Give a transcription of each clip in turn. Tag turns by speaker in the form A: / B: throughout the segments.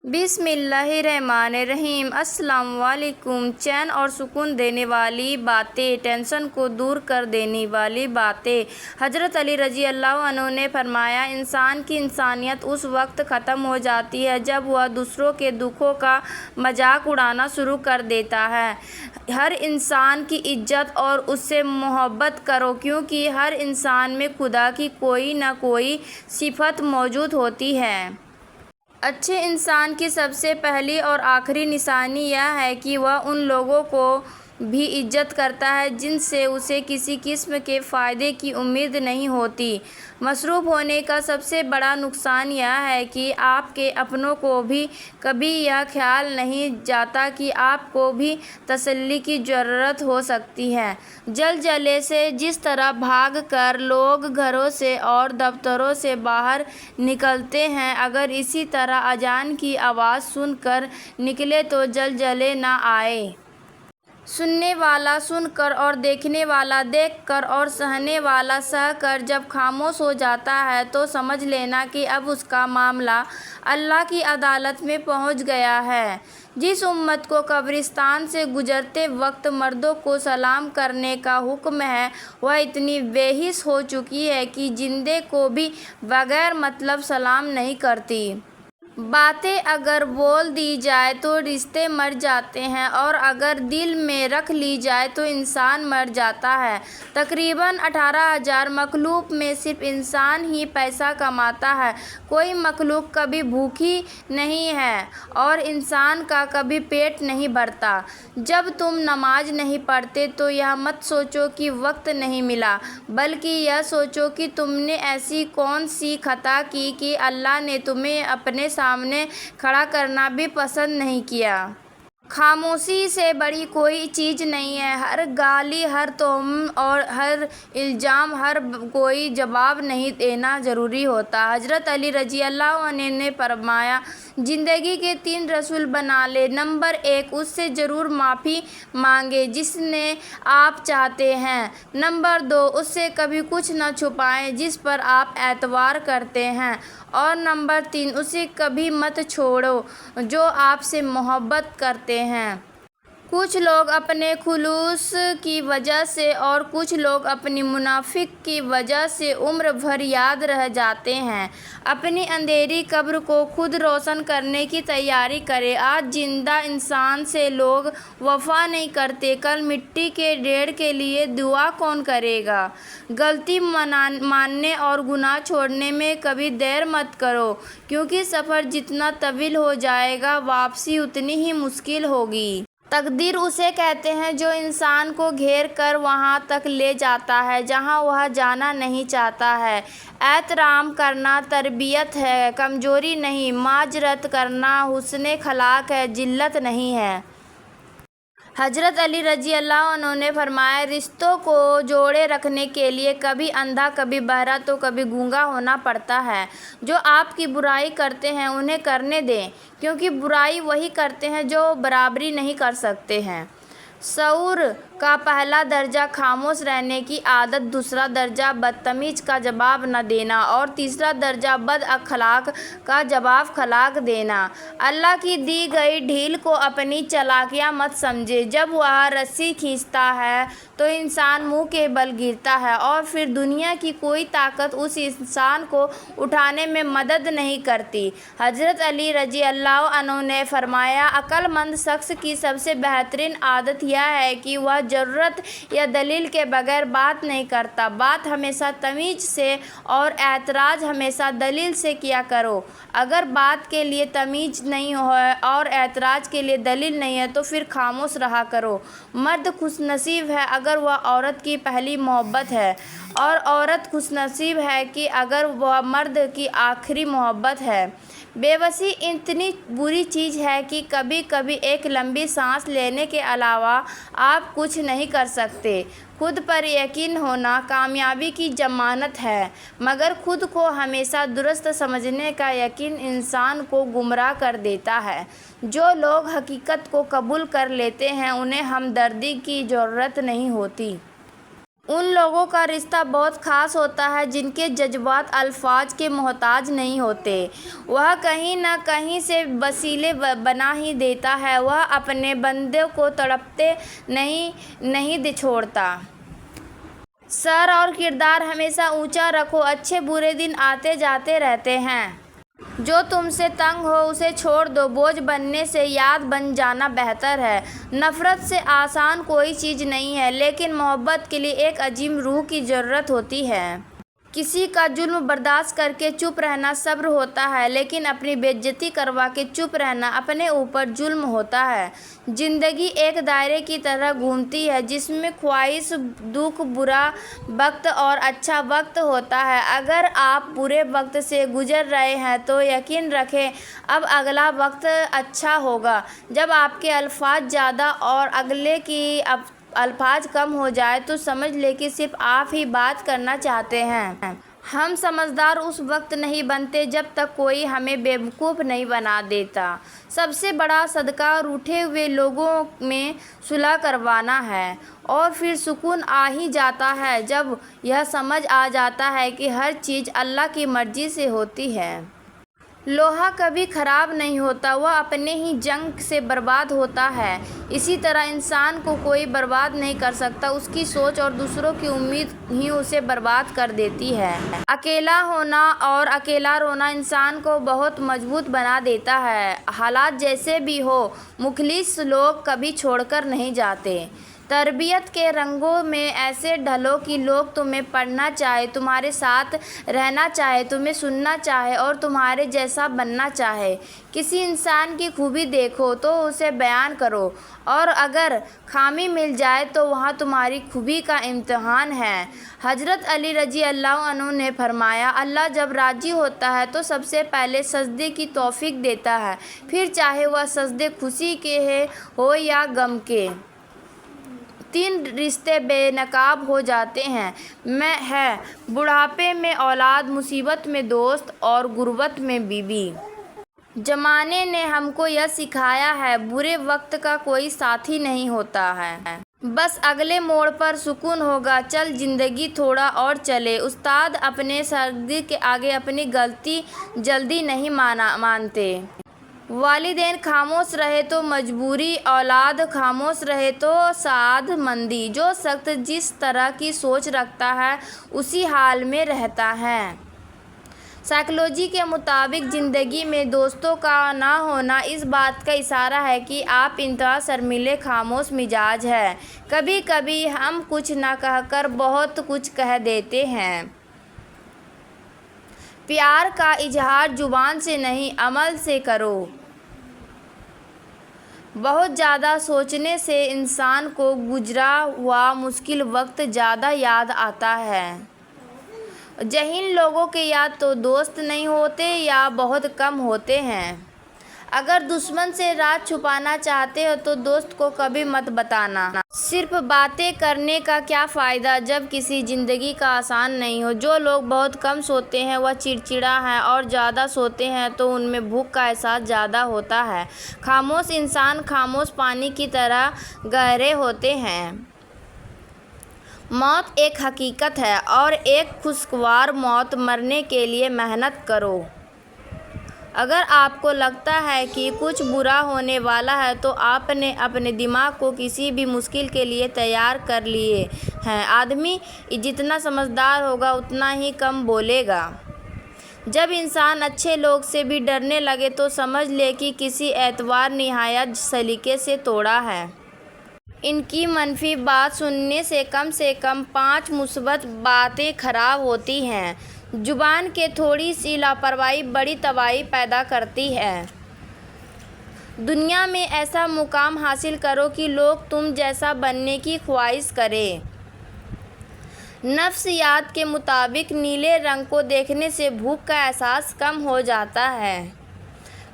A: بسم اللہ الرحمن الرحیم۔ السلام علیکم۔ چین اور سکون دینے والی باتیں، ٹینشن کو دور کر دینے والی باتیں۔ حضرت علی رضی اللہ عنہ نے فرمایا، انسان کی انسانیت اس وقت ختم ہو جاتی ہے جب وہ دوسروں کے دکھوں کا مذاق اڑانا شروع کر دیتا ہے۔ ہر انسان کی عزت اور اس سے محبت کرو، کیونکہ ہر انسان میں خدا کی کوئی نہ کوئی صفت موجود ہوتی ہے۔ اچھے انسان کی سب سے پہلی اور آخری نشانی یہ ہے کہ وہ ان لوگوں کو بھی عزت کرتا ہے جن سے اسے کسی قسم کے فائدے کی امید نہیں ہوتی۔ مصروف ہونے کا سب سے بڑا نقصان یہ ہے کہ آپ کے اپنوں کو بھی کبھی یہ خیال نہیں جاتا کہ آپ کو بھی تسلی کی ضرورت ہو سکتی ہے۔ زلزلے سے جس طرح بھاگ کر لوگ گھروں سے اور دفتروں سے باہر نکلتے ہیں، اگر اسی طرح اذان کی آواز سن کر نکلے تو زلزلے نہ آئیں۔ سننے والا سن کر اور دیکھنے والا دیکھ کر اور سہنے والا سہ کر جب خاموش ہو جاتا ہے تو سمجھ لینا کہ اب اس کا معاملہ اللہ کی عدالت میں پہنچ گیا ہے۔ جس امت کو قبرستان سے گزرتے وقت مردوں کو سلام کرنے کا حکم ہے، وہ اتنی بے حس ہو چکی ہے کہ زندے کو بھی بغیر مطلب سلام نہیں کرتی۔ باتیں اگر بول دی جائے تو رشتے مر جاتے ہیں، اور اگر دل میں رکھ لی جائے تو انسان مر جاتا ہے۔ تقریباً 18,000 مخلوق میں صرف انسان ہی پیسہ کماتا ہے۔ کوئی مخلوق کبھی بھوکی نہیں ہے اور انسان کا کبھی پیٹ نہیں بھرتا۔ جب تم نماز نہیں پڑھتے تو یہ مت سوچو کہ وقت نہیں ملا، بلکہ یہ سوچو کہ تم نے ایسی کون سی خطا کی کہ اللہ نے تمہیں اپنے سامنے کھڑا کرنا بھی پسند نہیں کیا۔ خاموشی سے بڑی کوئی چیز نہیں ہے۔ ہر گالی، ہر تہمت اور ہر الزام، ہر کوئی جواب نہیں دینا ضروری ہوتا۔ حضرت علی رضی اللہ عنہ نے فرمایا، زندگی کے 3 اصول بنا لیں۔ نمبر 1، اس سے ضرور معافی مانگیں جس نے آپ چاہتے ہیں۔ نمبر 2، اس سے کبھی کچھ نہ چھپائیں جس پر آپ اعتبار کرتے ہیں۔ اور نمبر 3، اسے کبھی مت چھوڑو جو آپ سے محبت کرتے ہیں۔ کچھ لوگ اپنے خلوص کی وجہ سے اور کچھ لوگ اپنی منافقت کی وجہ سے عمر بھر یاد رہ جاتے ہیں۔ اپنی اندھیری قبر کو خود روشن کرنے کی تیاری کریں۔ آج زندہ انسان سے لوگ وفا نہیں کرتے، کل مٹی کے ڈھیر کے لیے دعا کون کرے گا؟ غلطی ماننے اور گناہ چھوڑنے میں کبھی دیر مت کرو، کیونکہ سفر جتنا طویل ہو جائے گا، واپسی اتنی ہی مشکل ہوگی۔ تقدیر اسے کہتے ہیں جو انسان کو گھیر کر وہاں تک لے جاتا ہے جہاں وہ جانا نہیں چاہتا ہے۔ احترام کرنا تربیت ہے، کمزوری نہیں۔ معذرت کرنا حسن اخلاق ہے، ذلت نہیں ہے۔ حضرت علی رضی اللہ عنہ نے فرمایا، رشتوں کو جوڑے رکھنے کے لیے کبھی اندھا، کبھی بہرا تو کبھی گونگا ہونا پڑتا ہے۔ جو آپ کی برائی کرتے ہیں انہیں کرنے دیں، کیونکہ برائی وہی کرتے ہیں جو برابری نہیں کر سکتے ہیں۔ شعور کا پہلا درجہ خاموش رہنے کی عادت، دوسرا درجہ بدتمیزی کا جواب نہ دینا، اور تیسرا درجہ بد اخلاق کا جواب خلاق دینا۔ اللہ کی دی گئی ڈھیل کو اپنی چالاکیاں مت سمجھیں۔ جب وہ رسی کھینچتا ہے تو انسان منہ کے بل گرتا ہے، اور پھر دنیا کی کوئی طاقت اس انسان کو اٹھانے میں مدد نہیں کرتی۔ حضرت علی رضی اللہ عنہ نے فرمایا، عقل مند شخص کی سب سے بہترین عادت یہ ہے کہ وہ ضرورت یا دلیل کے بغیر بات نہیں کرتا۔ بات ہمیشہ تمیز سے اور اعتراض ہمیشہ دلیل سے کیا کرو۔ اگر بات کے لیے تمیز نہیں ہے اور اعتراض کے لیے دلیل نہیں ہے تو پھر خاموش رہا کرو۔ مرد خوش نصیب ہے اگر وہ عورت کی پہلی محبت ہے، اور عورت خوش نصیب ہے کہ اگر وہ مرد کی آخری محبت ہے۔ بے بسی اتنی بری چیز ہے کہ کبھی کبھی ایک لمبی سانس لینے کے علاوہ آپ کچھ نہیں کر سکتے۔ خود پر یقین ہونا کامیابی کی ضمانت ہے، مگر خود کو ہمیشہ درست سمجھنے کا یقین انسان کو گمراہ کر دیتا ہے۔ جو لوگ حقیقت کو قبول کر لیتے ہیں انہیں ہمدردی کی ضرورت نہیں ہوتی۔ ان لوگوں کا رشتہ بہت خاص ہوتا ہے جن کے جذبات الفاظ کے محتاج نہیں ہوتے۔ وہ کہیں نہ کہیں سے وسیلے بنا ہی دیتا ہے۔ وہ اپنے بندوں کو تڑپتے نہیں چھوڑتا۔ سر اور کردار ہمیشہ اونچا رکھو۔ اچھے برے دن آتے جاتے رہتے ہیں۔ جو تم سے تنگ ہو اسے چھوڑ دو۔ بوجھ بننے سے یاد بن جانا بہتر ہے۔ نفرت سے آسان کوئی چیز نہیں ہے، لیکن محبت کے لیے ایک عظیم روح کی ضرورت ہوتی ہے۔ کسی کا ظلم برداشت کر کے چپ رہنا صبر ہوتا ہے، لیکن اپنی بے عزتی کروا کے چپ رہنا اپنے اوپر ظلم ہوتا ہے۔ زندگی ایک دائرے کی طرح گھومتی ہے جس میں خواہش، دکھ، برا وقت اور اچھا وقت ہوتا ہے۔ اگر آپ برے وقت سے گزر رہے ہیں تو یقین رکھیں اب اگلا وقت اچھا ہوگا۔ جب آپ کے الفاظ زیادہ اور اگلے کی الفاظ کم ہو جائے تو سمجھ لیں کہ صرف آپ ہی بات کرنا چاہتے ہیں۔ ہم سمجھدار اس وقت نہیں بنتے جب تک کوئی ہمیں بیوقوف نہیں بنا دیتا۔ سب سے بڑا صدقہ روٹھے ہوئے لوگوں میں صلح کروانا ہے، اور پھر سکون آ ہی جاتا ہے جب یہ سمجھ آ جاتا ہے کہ ہر چیز اللہ کی مرضی سے ہوتی ہے۔ لوہا کبھی خراب نہیں ہوتا، وہ اپنے ہی جنگ سے برباد ہوتا ہے۔ اسی طرح انسان کو کوئی برباد نہیں کر سکتا، اس کی سوچ اور دوسروں کی امید ہی اسے برباد کر دیتی ہے۔ اکیلا ہونا اور اکیلا رونا انسان کو بہت مضبوط بنا دیتا ہے۔ حالات جیسے بھی ہوں، مخلص لوگ کبھی چھوڑ کر نہیں جاتے۔ تربیت کے رنگوں میں ایسے ڈھلو کہ لوگ تمہیں پڑھنا چاہے، تمہارے ساتھ رہنا چاہے، تمہیں سننا چاہے اور تمہارے جیسا بننا چاہے۔ کسی انسان کی خوبی دیکھو تو اسے بیان کرو، اور اگر خامی مل جائے تو وہاں تمہاری خوبی کا امتحان ہے۔ حضرت علی رضی اللہ عنہ نے فرمایا، اللہ جب راضی ہوتا ہے تو سب سے پہلے سجدے کی توفیق دیتا ہے، پھر چاہے وہ سجدے خوشی کے ہو یا غم کے۔ 3 رشتے بے نقاب ہو جاتے ہیں، بڑھاپے میں اولاد، مصیبت میں دوست اور غربت میں بیوی۔ زمانے نے ہم کو یہ سکھایا ہے، برے وقت کا کوئی ساتھی نہیں ہوتا ہے، بس اگلے موڑ پر سکون ہوگا۔ چل زندگی تھوڑا اور چلے۔ استاد اپنے شاگرد کے آگے اپنی غلطی جلدی نہیں مانتے۔ والدین خاموش رہے تو مجبوری، اولاد خاموش رہے تو سعادت مندی۔ جو شخص جس طرح کی سوچ رکھتا ہے اسی حال میں رہتا ہے۔ سائیکالوجی کے مطابق زندگی میں دوستوں کا نہ ہونا اس بات کا اشارہ ہے کہ آپ انتہا شرمیلے، خاموش مزاج ہیں۔ کبھی کبھی ہم کچھ نہ کہہ کر بہت کچھ کہہ دیتے ہیں۔ پیار کا اظہار زبان سے نہیں، عمل سے کرو۔ بہت زیادہ سوچنے سے انسان کو گزرا ہوا مشکل وقت زیادہ یاد آتا ہے۔ ذہین لوگوں کے یا تو دوست نہیں ہوتے یا بہت کم ہوتے ہیں۔ اگر دشمن سے راز چھپانا چاہتے ہو تو دوست کو کبھی مت بتانا۔ صرف باتیں کرنے کا کیا فائدہ جب کسی زندگی کا آسان نہیں ہو۔ جو لوگ بہت کم سوتے ہیں وہ چڑچڑا ہیں، اور زیادہ سوتے ہیں تو ان میں بھوک کا احساس زیادہ ہوتا ہے۔ خاموش انسان خاموش پانی کی طرح گہرے ہوتے ہیں۔ موت ایک حقیقت ہے، اور ایک خوشگوار موت مرنے کے لیے محنت کرو۔ اگر آپ کو لگتا ہے کہ کچھ برا ہونے والا ہے تو آپ نے اپنے دماغ کو کسی بھی مشکل کے لیے تیار کر لیے ہے۔ آدمی جتنا سمجھدار ہوگا اتنا ہی کم بولے گا۔ جب انسان اچھے لوگ سے بھی ڈرنے لگے تو سمجھ لے کہ کسی اعتبار نہایت سلیقے سے توڑا ہے۔ ان کی منفی بات سننے سے کم 5 مثبت باتیں خراب ہوتی ہیں۔ زبان کی تھوڑی سی لاپرواہی بڑی تباہی پیدا کرتی ہے۔ دنیا میں ایسا مقام حاصل کرو کہ لوگ تم جیسا بننے کی خواہش کریں۔ نفسیات کے مطابق نیلے رنگ کو دیکھنے سے بھوک کا احساس کم ہو جاتا ہے۔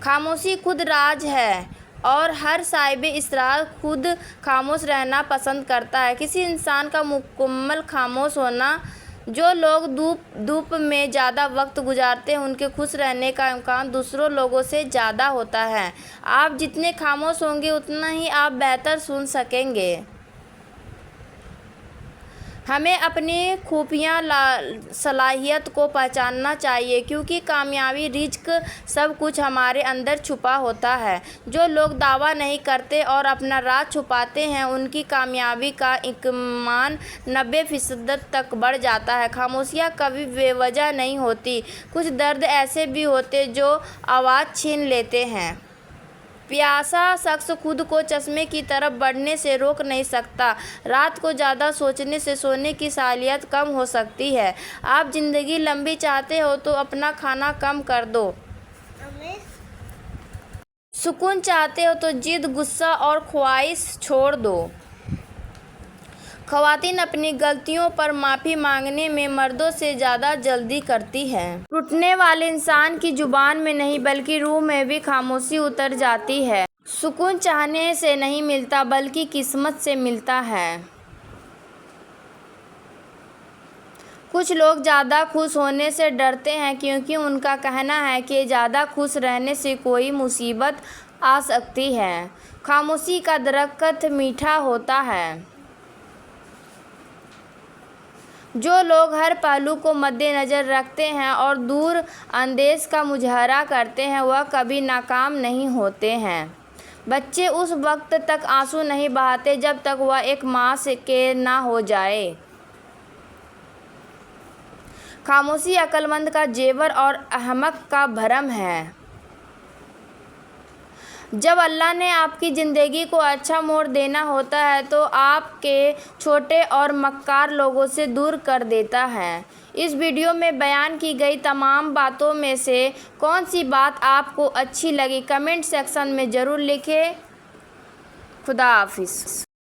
A: خاموشی خود راز ہے، اور ہر صاحب اسرار خود خاموش رہنا پسند کرتا ہے۔ کسی انسان کا مکمل خاموش ہونا، جو لوگ دھوپ میں زیادہ وقت گزارتے ہیں ان کے خوش رہنے کا امکان دوسروں لوگوں سے زیادہ ہوتا ہے۔ آپ جتنے خاموش ہوں گے اتنا ہی آپ بہتر سن سکیں گے۔ ہمیں اپنی خفیہ صلاحیت کو پہچاننا چاہیے، کیونکہ کامیابی رزق سب کچھ ہمارے اندر چھپا ہوتا ہے۔ جو لوگ دعویٰ نہیں کرتے اور اپنا راز چھپاتے ہیں، ان کی کامیابی کا امکان 90% تک بڑھ جاتا ہے۔ خاموشیاں کبھی بے وجہ نہیں ہوتی، کچھ درد ایسے بھی ہوتے ہیں جو آواز چھین لیتے ہیں۔ پیاسا شخص خود کو چشمے کی طرف بڑھنے سے روک نہیں سکتا۔ رات کو زیادہ سوچنے سے سونے کی صلاحیت کم ہو سکتی ہے۔ آپ زندگی لمبی چاہتے ہو تو اپنا کھانا کم کر دو۔ سکون چاہتے ہو تو ضد، غصہ اور خواہش چھوڑ دو۔ خواتین اپنی غلطیوں پر معافی مانگنے میں مردوں سے زیادہ جلدی کرتی ہیں۔ ٹوٹنے والے انسان کی زبان میں نہیں بلکہ روح میں بھی خاموشی اتر جاتی ہے۔ سکون چاہنے سے نہیں ملتا بلکہ قسمت سے ملتا ہے۔ کچھ لوگ زیادہ خوش ہونے سے ڈرتے ہیں کیونکہ ان کا کہنا ہے کہ زیادہ خوش رہنے سے کوئی مصیبت آ سکتی ہے۔ خاموشی کا درخت میٹھا ہوتا ہے۔ جو لوگ ہر پہلو کو مد نظر رکھتے ہیں اور دور اندیشی کا مظاہرہ کرتے ہیں، وہ کبھی ناکام نہیں ہوتے ہیں۔ بچے اس وقت تک آنسو نہیں بہاتے جب تک وہ ایک ماں کے نہ ہو جائیں۔ خاموشی عقل مند کا زیور اور احمق کا بھرم ہے۔ جب اللہ نے آپ کی زندگی کو اچھا موڑ دینا ہوتا ہے تو آپ کے چھوٹے اور مکار لوگوں سے دور کر دیتا ہے۔ اس ویڈیو میں بیان کی گئی تمام باتوں میں سے کون سی بات آپ کو اچھی لگی، کمنٹ سیکشن میں ضرور لکھیں۔ خدا حافظ۔